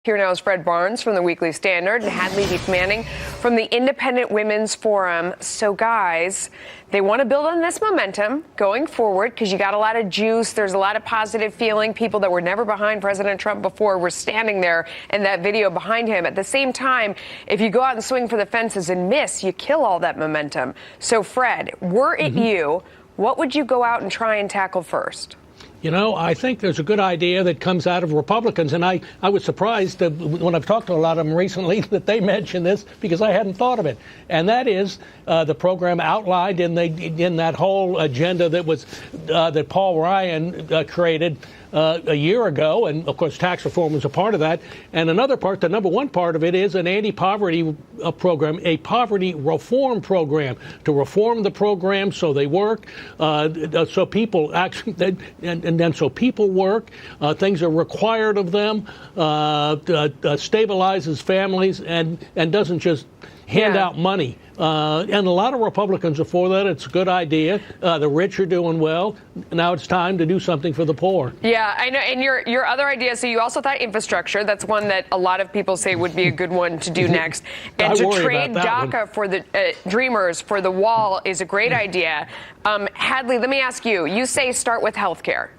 Here now is Fred Barnes from the Weekly Standard and Hadley Heath Manning from the Independent Women's Forum. So, guys, they want to build on this momentum going forward because you got a lot of juice. There's a lot of positive feeling. People that were never behind President Trump before were standing there in that video behind him. At the same time, if you go out and swing for the fences and miss, you kill all that momentum. So, Fred, were it you, what would you go out and try and tackle first? You know, I think there's a good idea that comes out of Republicans, and I was surprised that when I've talked to a lot of them recently that they mentioned this because I hadn't thought of it. And that is the program outlined in that whole agenda that was that Paul Ryan created a year ago, and of course tax reform was a part of that. And another part, the number one part of it, is an anti-poverty program, a poverty reform program to reform the program so they work, so people actually, and then so people work, things are required of them, stabilizes families, and doesn't just hand out money. And a lot of Republicans are for that. It's a good idea. The rich are doing well. Now it's time to do something for the poor. Yeah, I know. And your other idea, so you also thought infrastructure. That's one that a lot of people say would be a good one to do next. And to trade DACA for the Dreamers for the wall is a great idea. Hadley, let me ask you. You say start with health care.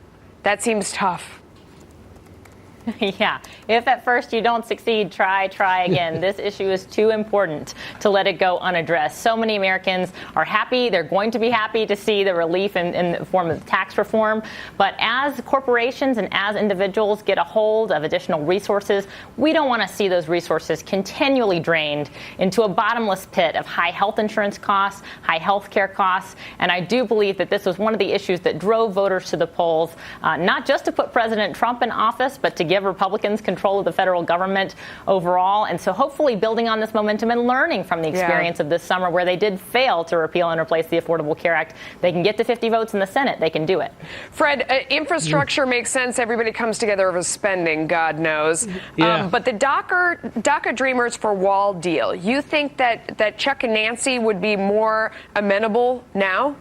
That seems tough. Yeah. If at first you don't succeed, try again. This issue is too important to let it go unaddressed. So many Americans are happy. They're going to be happy to see the relief in the form of tax reform. But as corporations and as individuals get a hold of additional resources, we don't want to see those resources continually drained into a bottomless pit of high health insurance costs, high health care costs. And I do believe that this was one of the issues that drove voters to the polls, not just to put President Trump in office, but to give Republicans control of the federal government overall. And so hopefully building on this momentum and learning from the experience of this summer where they did fail to repeal and replace the Affordable Care Act, they can get to 50 votes in the Senate. They can do it. Fred, infrastructure makes sense. Everybody comes together over spending, God knows. Yeah. But the DACA Dreamers for Wall deal, you think that Chuck and Nancy would be more amenable now?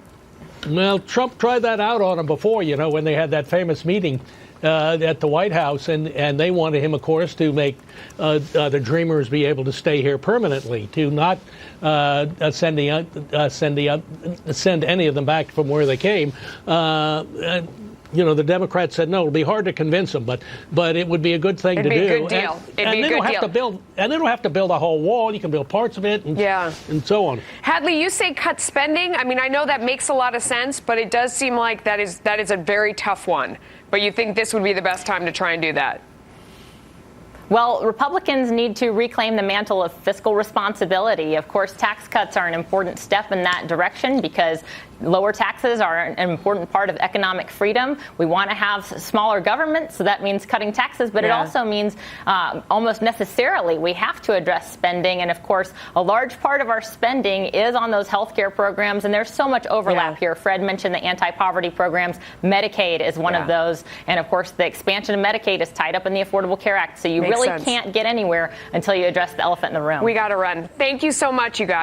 Well, Trump tried that out on them before, you know, when they had that famous meeting at the White House, and they wanted him, of course, to make the Dreamers be able to stay here permanently, to not send any of them back from where they came. You know, the Democrats said no. It'll be hard to convince them, but it would be a good thing to do. It'd be a good deal. And they don't have to build a whole wall. You can build parts of it, and so on. Hadley, you say cut spending. I mean, I know that makes a lot of sense, but it does seem like that is a very tough one. But you think this would be the best time to try and do that? Well, Republicans need to reclaim the mantle of fiscal responsibility. Of course, tax cuts are an important step in that direction because lower taxes are an important part of economic freedom. We want to have smaller government, so that means cutting taxes, but it also means almost necessarily we have to address spending. And of course, a large part of our spending is on those health care programs, and there's so much overlap here. Fred mentioned the anti-poverty programs. Medicaid is one of those. And of course, the expansion of Medicaid is tied up in the Affordable Care Act. So you really can't get anywhere until you address the elephant in the room. We got to run. Thank you so much, you guys.